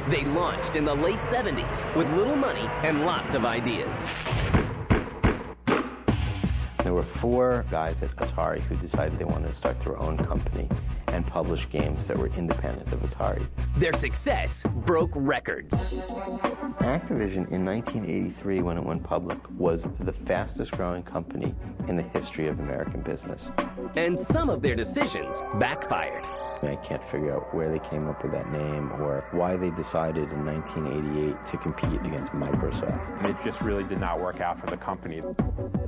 They launched in the late 70s with little money and lots of ideas. There were 4 guys at Atari who decided they wanted to start their own company and publish games that were independent of Atari. Their success broke records. Activision in 1983, when it went public, was the fastest growing company in the history of American business. And some of their decisions backfired. I can't figure out where they came up with that name or why they decided in 1988 to compete against Microsoft. It just really did not work out for the company.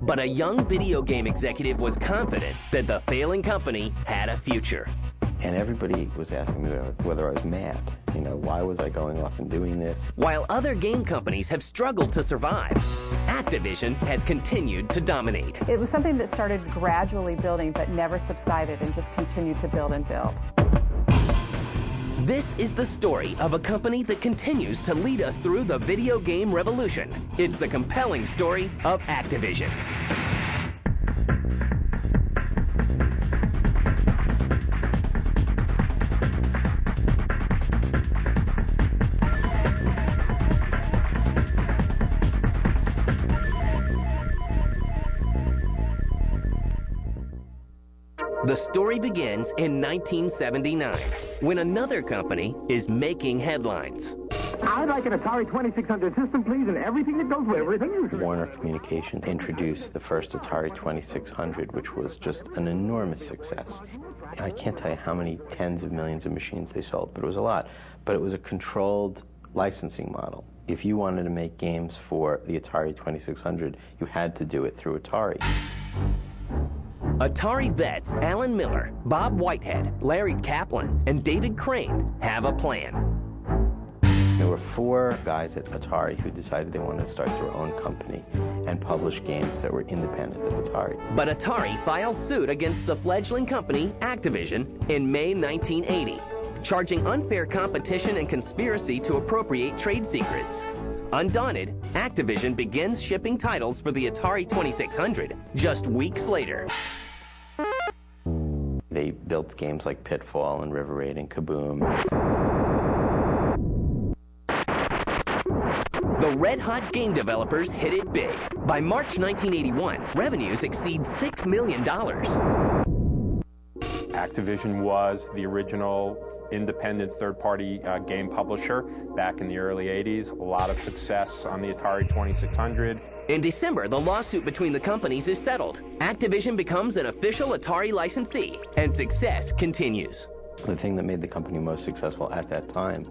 But a young video game executive was confident that the failing company had a future. And everybody was asking me whether I was mad. You know, why was I going off and doing this? While other game companies have struggled to survive, Activision has continued to dominate. It was something that started gradually building but never subsided and just continued to build and build. This is the story of a company that continues to lead us through the video game revolution. It's the compelling story of Activision. The story begins in 1979, when another company is making headlines. I'd like an Atari 2600 system, please, and everything that goes with it. Warner Communications introduced the first Atari 2600, which was just an enormous success. I can't tell you how many tens of millions of machines they sold, but it was a lot. But it was a controlled licensing model. If you wanted to make games for the Atari 2600, you had to do it through Atari. Atari vets Alan Miller, Bob Whitehead, Larry Kaplan, and David Crane have a plan. There were 4 guys at Atari who decided they wanted to start their own company and publish games that were independent of Atari. But Atari filed suit against the fledgling company, Activision, in May 1980, charging unfair competition and conspiracy to appropriate trade secrets. Undaunted, Activision begins shipping titles for the Atari 2600 just weeks later. They built games like Pitfall and River Raid and Kaboom. The red-hot game developers hit it big. By March 1981, revenues exceed $6 million. Activision was the original independent third-party game publisher back in the early 80s. A lot of success on the Atari 2600. In December, the lawsuit between the companies is settled. Activision becomes an official Atari licensee, and success continues. The thing that made the company most successful at that time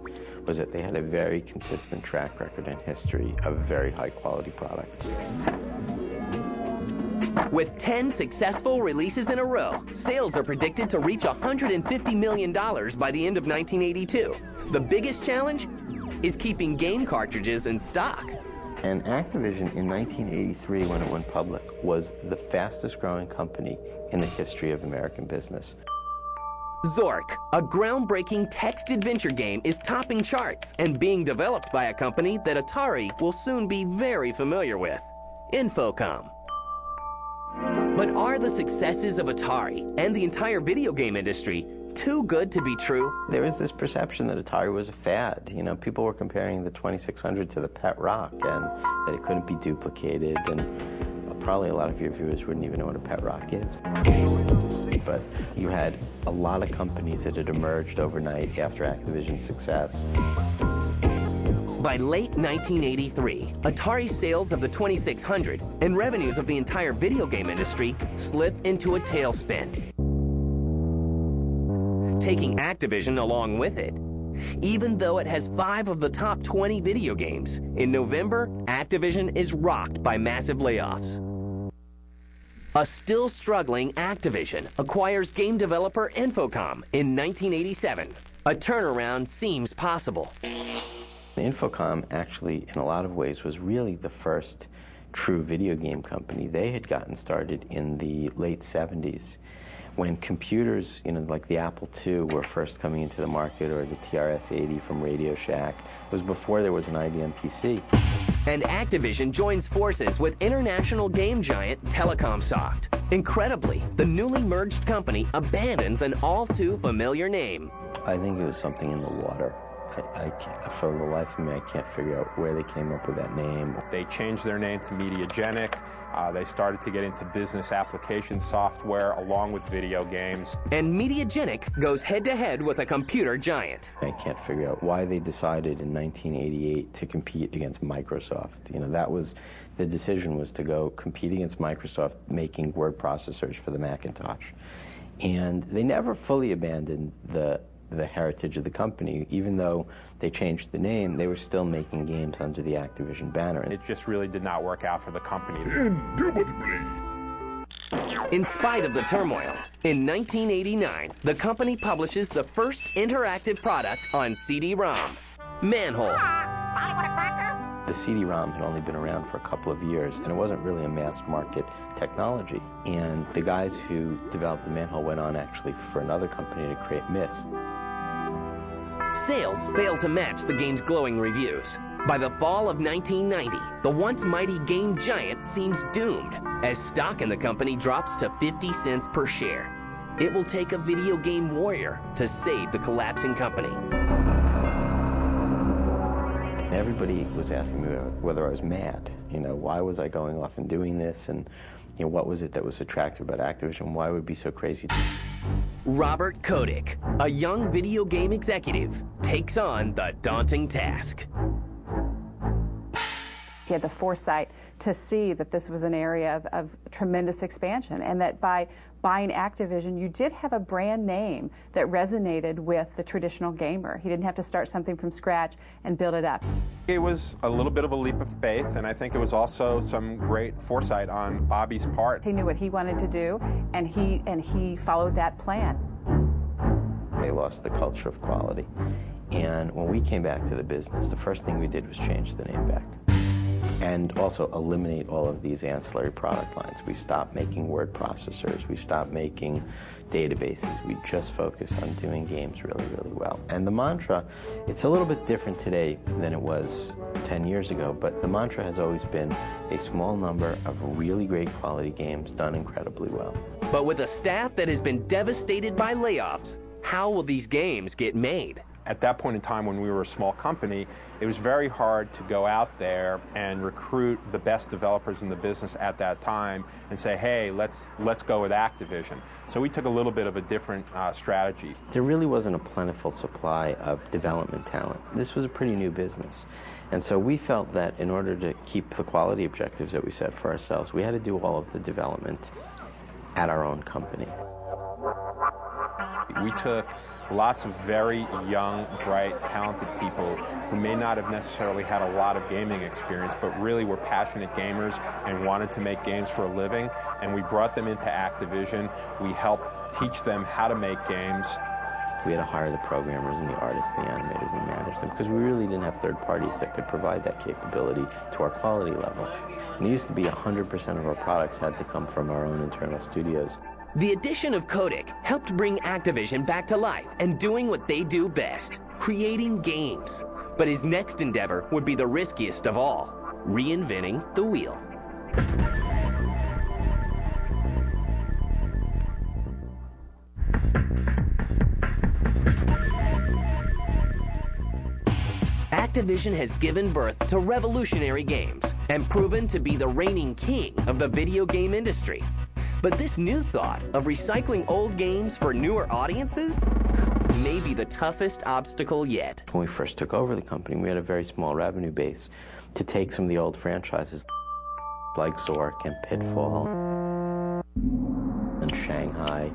was that they had a very consistent track record and history of very high-quality product. With 10 successful releases in a row, sales are predicted to reach $150 million by the end of 1982. The biggest challenge is keeping game cartridges in stock. And Activision in 1983, when it went public, was the fastest growing company in the history of American business. Zork, a groundbreaking text adventure game, is topping charts and being developed by a company that Atari will soon be very familiar with, Infocom. But are the successes of Atari and the entire video game industry too good to be true? There was this perception that Atari was a fad. You know, people were comparing the 2600 to the Pet Rock and that it couldn't be duplicated, and probably a lot of your viewers wouldn't even know what a Pet Rock is. But you had a lot of companies that had emerged overnight after Activision's success. By late 1983, Atari's sales of the 2600 and revenues of the entire video game industry slip into a tailspin, taking Activision along with it. Even though it has 5 of the top 20 video games, in November, Activision is rocked by massive layoffs. A still struggling Activision acquires game developer Infocom in 1987. A turnaround seems possible. Infocom actually, in a lot of ways, was really the first true video game company. They had gotten started in the late 70s when computers, you know, like the Apple II were first coming into the market, or the TRS-80 from Radio Shack. It was before there was an IBM PC. And Activision joins forces with international game giant Telecomsoft. Incredibly, the newly merged company abandons an all-too familiar name. I think it was something in the water. For the life of me, I can't figure out where they came up with that name. They changed their name to Mediagenic. They started to get into business application software along with video games. And Mediagenic goes head-to-head with a computer giant. I can't figure out why they decided in 1988 to compete against Microsoft. You know, that was, the decision was to go compete against Microsoft making word processors for the Macintosh. And they never fully abandoned the heritage of the company. Even though they changed the name, they were still making games under the Activision banner. It just really did not work out for the company. In spite of the turmoil, in 1989, the company publishes the first interactive product on CD-ROM, Manhole. The CD-ROM had only been around for a couple of years, and it wasn't really a mass-market technology. And the guys who developed the Manhole went on actually for another company to create Myst. Sales failed to match the game's glowing reviews. By the fall of 1990, the once mighty game giant seems doomed, as stock in the company drops to 50 cents per share. It will take a video game warrior to save the collapsing company. Everybody was asking me whether I was mad. You know, why was I going off and doing this? And, you know, what was it that was attractive about Activision? Why would it be so crazy? Robert Kotick, a young video game executive, takes on the daunting task. He had the foresight to see that this was an area of tremendous expansion, and that by buying Activision, you did have a brand name that resonated with the traditional gamer. He didn't have to start something from scratch and build it up. It was a little bit of a leap of faith, and I think it was also some great foresight on Bobby's part. He knew what he wanted to do, and he followed that plan. They lost the culture of quality. And when we came back to the business, the first thing we did was change the name back. And also eliminate all of these ancillary product lines. We stopped making word processors. We stopped making databases. We just focused on doing games really, really well. And the mantra, it's a little bit different today than it was 10 years ago, but the mantra has always been a small number of really great quality games done incredibly well. But with a staff that has been devastated by layoffs, how will these games get made? At that point in time, when we were a small company, it was very hard to go out there and recruit the best developers in the business at that time and say, hey, let's go with Activision. So we took a little bit of a different strategy. There really wasn't a plentiful supply of development talent. This was a pretty new business. And so we felt that in order to keep the quality objectives that we set for ourselves, we had to do all of the development at our own company. We took lots of very young, bright, talented people who may not have necessarily had a lot of gaming experience, but really were passionate gamers and wanted to make games for a living, and we brought them into Activision. We helped teach them how to make games. We had to hire the programmers and the artists and the animators and manage them, because we really didn't have third parties that could provide that capability to our quality level. And it used to be 100% of our products had to come from our own internal studios. The addition of Kotick helped bring Activision back to life and doing what they do best, creating games. But his next endeavor would be the riskiest of all, reinventing the wheel. Activision has given birth to revolutionary games and proven to be the reigning king of the video game industry. But this new thought of recycling old games for newer audiences may be the toughest obstacle yet. When we first took over the company, we had a very small revenue base to take some of the old franchises like Zork and Pitfall and Shanghai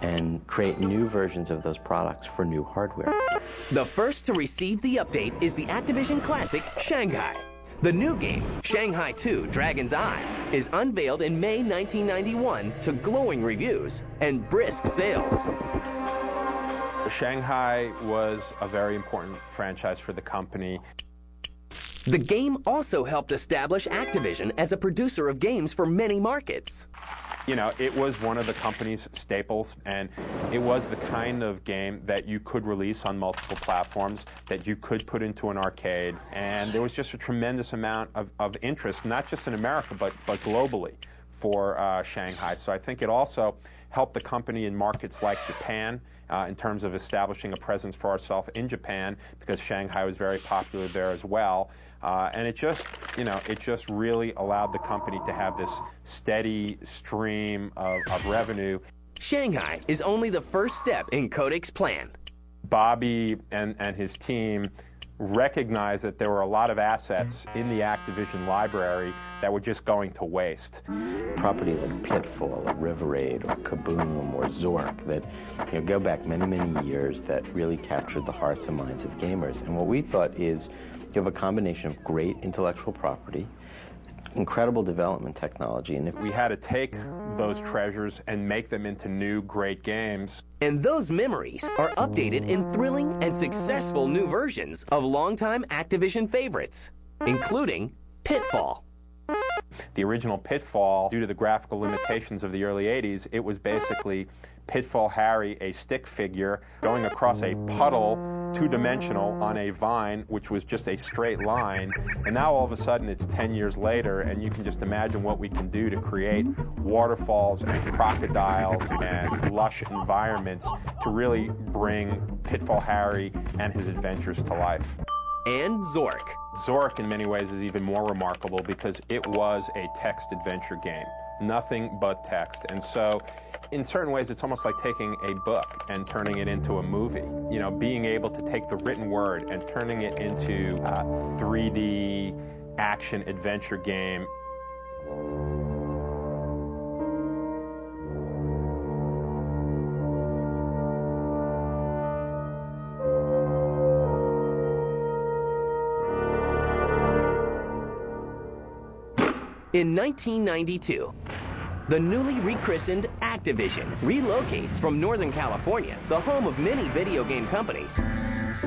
and create new versions of those products for new hardware. The first to receive the update is the Activision classic Shanghai. The new game, Shanghai 2 Dragon's Eye, is unveiled in May 1991 to glowing reviews and brisk sales. Shanghai was a very important franchise for the company. The game also helped establish Activision as a producer of games for many markets. You know, it was one of the company's staples, and it was the kind of game that you could release on multiple platforms, that you could put into an arcade, and there was just a tremendous amount of interest, not just in America, but globally for Shanghai. So I think it also helped the company in markets like Japan in terms of establishing a presence for ourselves in Japan, because Shanghai was very popular there as well. And it just really allowed the company to have this steady stream of revenue. Shanghai is only the first step in Kodak's plan. Bobby and his team recognized that there were a lot of assets in the Activision library that were just going to waste. Properties like Pitfall, or River Raid, or Kaboom, or Zork that go back many, many years that really captured the hearts and minds of gamers. And what we thought is you have a combination of great intellectual property, incredible development technology, and if we had to take those treasures and make them into new great games. And those memories are updated in thrilling and successful new versions of longtime Activision favorites, including Pitfall. The original Pitfall, due to the graphical limitations of the early 80s, it was basically Pitfall Harry, a stick figure, going across a puddle, two-dimensional, on a vine, which was just a straight line. And now all of a sudden it's 10 years later, and you can just imagine what we can do to create waterfalls and crocodiles and lush environments to really bring Pitfall Harry and his adventures to life. And Zork. Zork, in many ways, is even more remarkable because it was a text adventure game. Nothing but text. And so, in certain ways, it's almost like taking a book and turning it into a movie. You know, being able to take the written word and turning it into a 3D action adventure game. In 1992, the newly rechristened Activision relocates from Northern California, the home of many video game companies,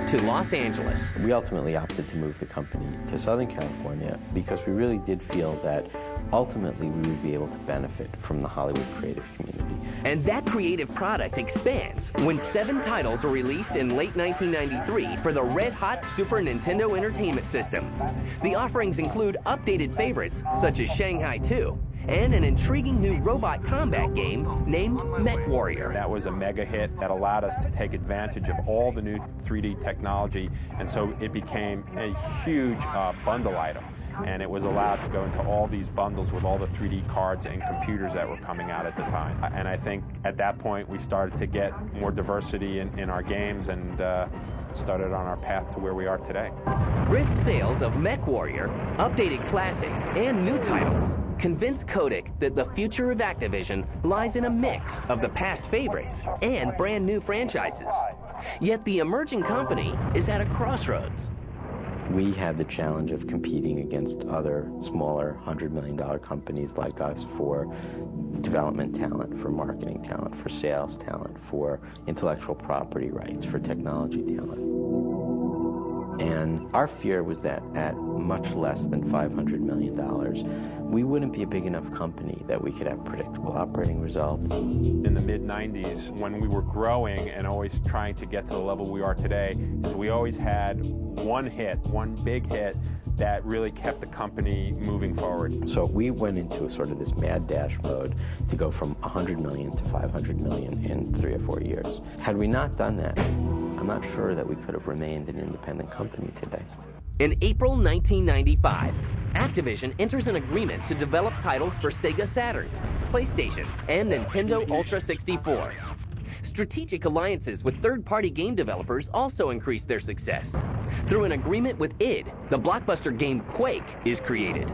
to Los Angeles. We ultimately opted to move the company to Southern California because we really did feel that ultimately we would be able to benefit from the Hollywood creative community. And that creative product expands when 7 titles are released in late 1993 for the red-hot Super Nintendo Entertainment System. The offerings include updated favorites such as Shanghai 2 and an intriguing new robot combat game named MechWarrior. That was a mega hit that allowed us to take advantage of all the new 3D technology, and so it became a huge bundle item. And it was allowed to go into all these bundles with all the 3D cards and computers that were coming out at the time. And I think at that point we started to get more diversity in our games and started on our path to where we are today. Brisk sales of MechWarrior, updated classics, and new titles convinced Kodak that the future of Activision lies in a mix of the past favorites and brand new franchises. Yet the emerging company is at a crossroads. We had the challenge of competing against other smaller $100 million companies like us for development talent, for marketing talent, for sales talent, for intellectual property rights, for technology talent. And our fear was that at much less than $500 million, we wouldn't be a big enough company that we could have predictable operating results. In the mid-90s, when we were growing and always trying to get to the level we are today, is we always had one hit, one big hit, that really kept the company moving forward. So we went into sort of this mad dash mode to go from 100 million to 500 million in 3 or 4 years. Had we not done that, I'm not sure that we could have remained an independent company today. In April 1995, Activision enters an agreement to develop titles for Sega Saturn, PlayStation, and Nintendo Ultra 64. Strategic alliances with third-party game developers also increase their success. Through an agreement with id, the blockbuster game Quake is created.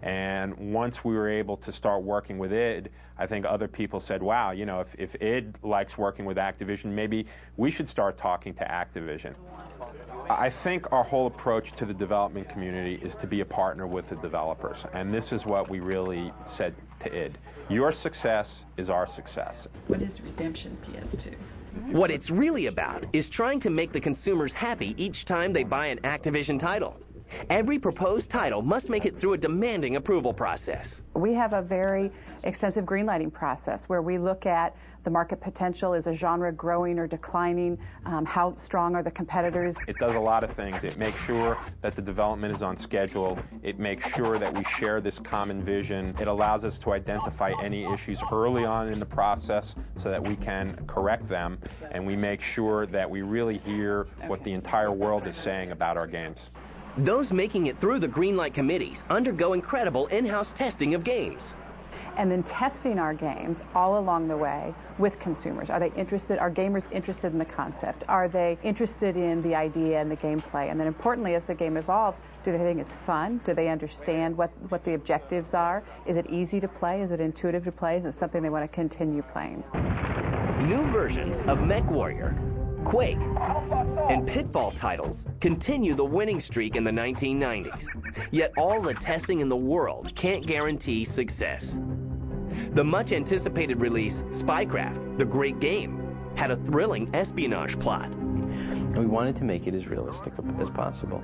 And once we were able to start working with id, I think other people said, wow, you know, if id likes working with Activision, maybe we should start talking to Activision. I think our whole approach to the development community is to be a partner with the developers. And this is what we really said to id. Your success is our success. What is Redemption PS2? What it's really about is trying to make the consumers happy each time they buy an Activision title. Every proposed title must make it through a demanding approval process. We have a very extensive greenlighting process where we look at the market potential. Is a genre growing or declining? How strong are the competitors? It does a lot of things. It makes sure that the development is on schedule. It makes sure that we share this common vision. It allows us to identify any issues early on in the process so that we can correct them. And we make sure that we really hear what the entire world is saying about our games. Those making it through the greenlight committees undergo incredible in-house testing of games. And then testing our games all along the way with consumers. Are they interested? Are gamers interested in the concept? Are they interested in the idea and the gameplay? And then importantly, as the game evolves, do they think it's fun? Do they understand what the objectives are? Is it easy to play? Is it intuitive to play? Is it something they want to continue playing? New versions of MechWarrior, Quake, and Pitfall titles continue the winning streak in the 1990s. Yet all the testing in the world can't guarantee success. The much-anticipated release, Spycraft, the great game, had a thrilling espionage plot. And we wanted to make it as realistic as possible.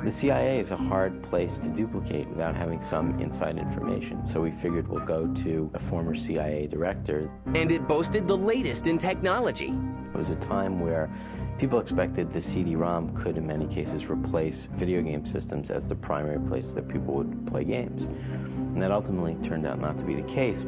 The CIA is a hard place to duplicate without having some inside information, so we figured we'll go to a former CIA director. And it boasted the latest in technology. It was a time where people expected the CD-ROM could, in many cases, replace video game systems as the primary place that people would play games. And that ultimately turned out not to be the case.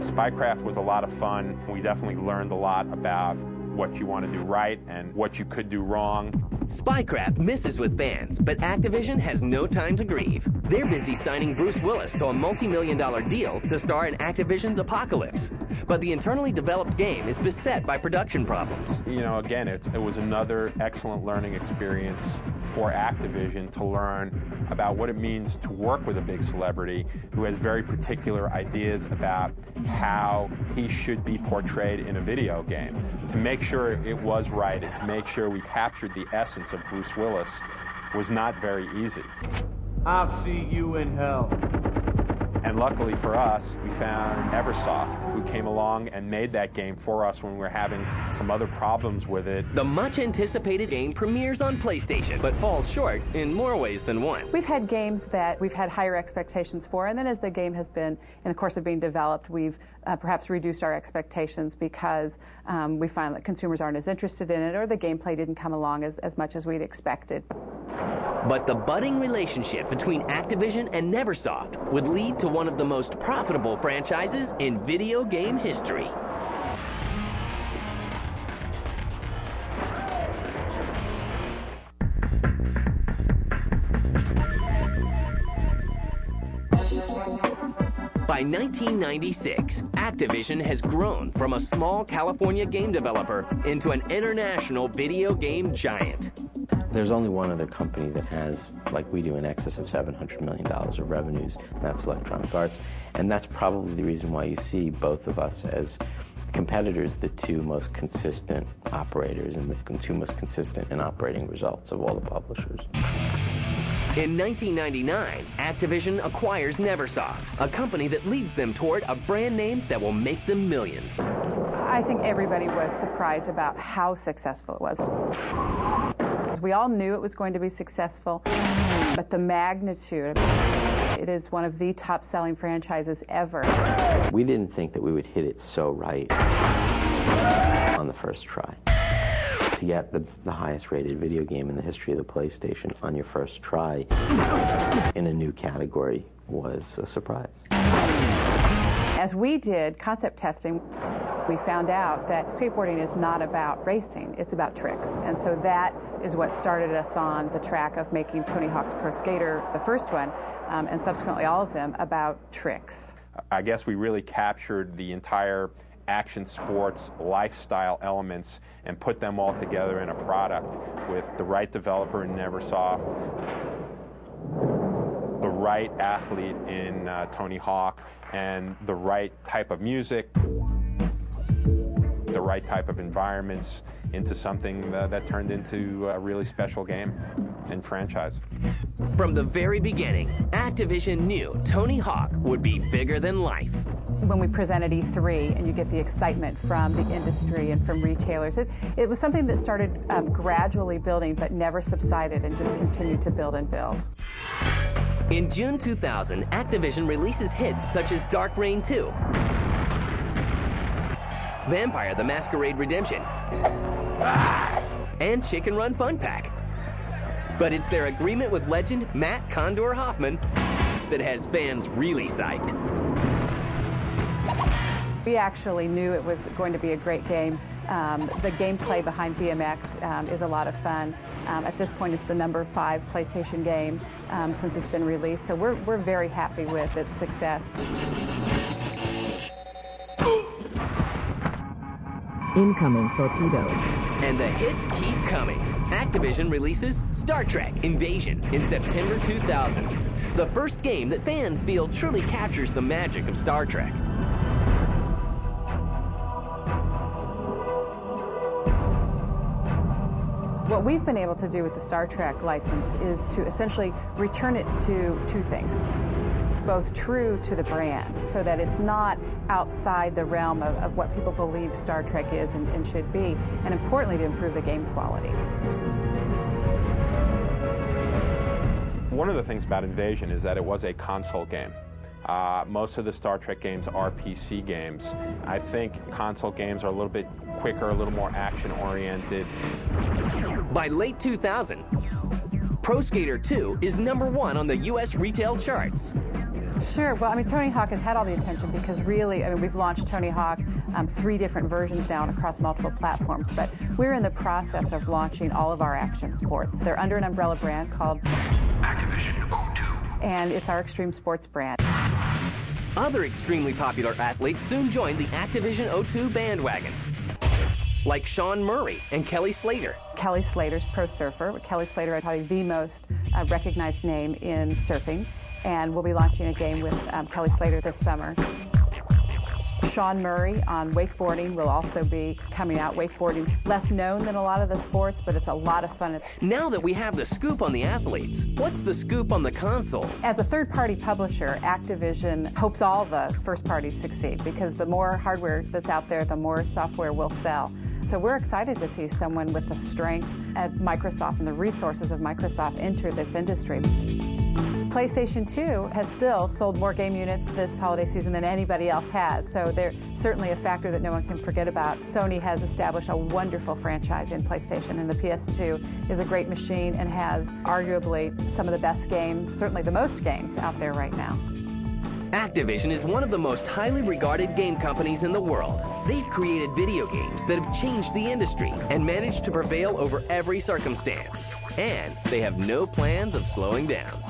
Spycraft was a lot of fun. We definitely learned a lot about what you want to do right and what you could do wrong. Spycraft misses with fans, but Activision has no time to grieve. They're busy signing Bruce Willis to a multi-million-dollar deal to star in Activision's Apocalypse. But the internally developed game is beset by production problems. You know, again, it was another excellent learning experience for Activision to learn about what it means to work with a big celebrity who has very particular ideas about how he should be portrayed in a video game. To make sure it was right and to make sure we captured the essence of Bruce Willis was not very easy. I'll see you in hell. And luckily for us, we found Neversoft, who came along and made that game for us when we were having some other problems with it. The much-anticipated game premieres on PlayStation, but falls short in more ways than one. We've had games that we've had higher expectations for, and then as the game has been, in the course of being developed, we've perhaps reduced our expectations because we find that consumers aren't as interested in it, or the gameplay didn't come along as much as we'd expected. But the budding relationship between Activision and Neversoft would lead to one of the most profitable franchises in video game history. By 1996, Activision has grown from a small California game developer into an international video game giant. There's only one other company that has, like we do, in excess of $700 million of revenues, and that's Electronic Arts. And that's probably the reason why you see both of us as competitors, the two most consistent operators and the two most consistent in operating results of all the publishers. In 1999, Activision acquires Neversoft, a company that leads them toward a brand name that will make them millions. I think everybody was surprised about how successful it was. We all knew it was going to be successful, but the magnitude, it is one of the top-selling franchises ever. We didn't think that we would hit it so right on the first try. To get the highest-rated video game in the history of the PlayStation on your first try in a new category was a surprise. As we did concept testing, we found out that skateboarding is not about racing, it's about tricks. And so that is what started us on the track of making Tony Hawk's Pro Skater, the first one, and subsequently all of them, about tricks. I guess we really captured the entire action sports lifestyle elements and put them all together in a product with the right developer in Neversoft, the right athlete in Tony Hawk, and the right type of music, the right type of environments into something that turned into a really special game and franchise. From the very beginning, Activision knew Tony Hawk would be bigger than life. when we present at E3 and you get the excitement from the industry and from retailers. It was something that started gradually building but never subsided and just continued to build and build. In June 2000, Activision releases hits such as Dark Reign 2, Vampire the Masquerade Redemption, and Chicken Run Fun Pack. But it's their agreement with legend Matt Condor Hoffman that has fans really psyched. We actually knew it was going to be a great game. The gameplay behind BMX is a lot of fun. At this point, it's the #5 PlayStation game since it's been released, so we're very happy with its success. Incoming torpedo. And the hits keep coming. Activision releases Star Trek Invasion in September 2000, the first game that fans feel truly captures the magic of Star Trek. What we've been able to do with the Star Trek license is to essentially return it to two things. Both true to the brand, so that it's not outside the realm of what people believe Star Trek is and should be, and importantly, to improve the game quality. One of the things about Invasion is that it was a console game. Most of the Star Trek games are PC games. I think console games are a little bit quicker, a little more action-oriented. By late 2000, Pro Skater 2 is #1 on the U.S. retail charts. Sure. Well, I mean, Tony Hawk has had all the attention because really, I mean, we've launched Tony Hawk 3 different versions now and across multiple platforms, but we're in the process of launching all of our action sports. They're under an umbrella brand called Activision O2. And it's our extreme sports brand. Other extremely popular athletes soon joined the Activision O2 bandwagon, like Sean Murray and Kelly Slater. Kelly Slater's Pro Surfer. Kelly Slater is probably the most recognized name in surfing, and we'll be launching a game with Kelly Slater this summer. Sean Murray on wakeboarding will also be coming out. Wakeboarding's less known than a lot of the sports, but it's a lot of fun. Now that we have the scoop on the athletes, what's the scoop on the consoles? As a third-party publisher, Activision hopes all the first parties succeed because the more hardware that's out there, the more software will sell. So we're excited to see someone with the strength of Microsoft and the resources of Microsoft enter this industry. PlayStation 2 has still sold more game units this holiday season than anybody else has, so they're certainly a factor that no one can forget about. Sony has established a wonderful franchise in PlayStation, and the PS2 is a great machine and has arguably some of the best games, certainly the most games out there right now. Activision is one of the most highly regarded game companies in the world. They've created video games that have changed the industry and managed to prevail over every circumstance. And they have no plans of slowing down.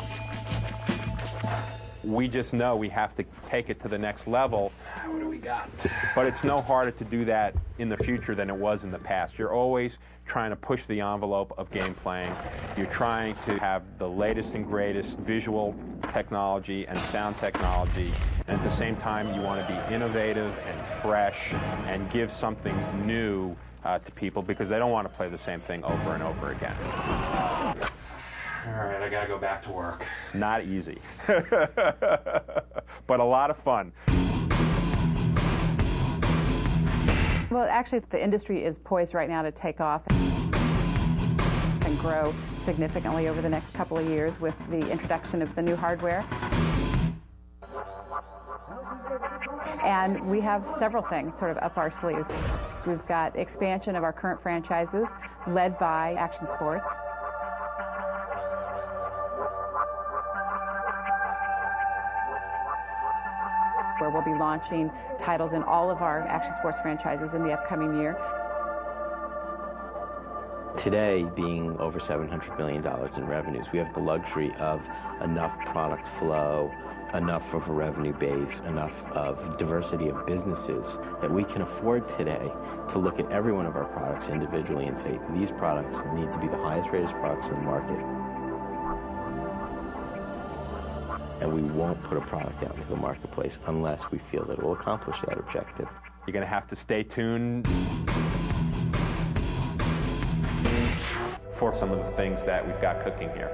We just know we have to take it to the next level. What do we got? But it's no harder to do that in the future than it was in the past. You're always trying to push the envelope of game playing. You're trying to have the latest and greatest visual technology and sound technology, and at the same time you want to be innovative and fresh and give something new to people because they don't want to play the same thing over and over again. All right, I gotta go back to work. Not easy, but a lot of fun. Well, actually, the industry is poised right now to take off and grow significantly over the next couple of years with the introduction of the new hardware. And we have several things sort of up our sleeves. We've got expansion of our current franchises led by action sports. Where we'll be launching titles in all of our action sports franchises in the upcoming year. Today, being over $700 million in revenues, we have the luxury of enough product flow, enough of a revenue base, enough of diversity of businesses that we can afford today to look at every one of our products individually and say, these products need to be the highest rated products in the market. And we won't put a product out into the marketplace unless we feel that it will accomplish that objective. You're going to have to stay tuned for some of the things that we've got cooking here.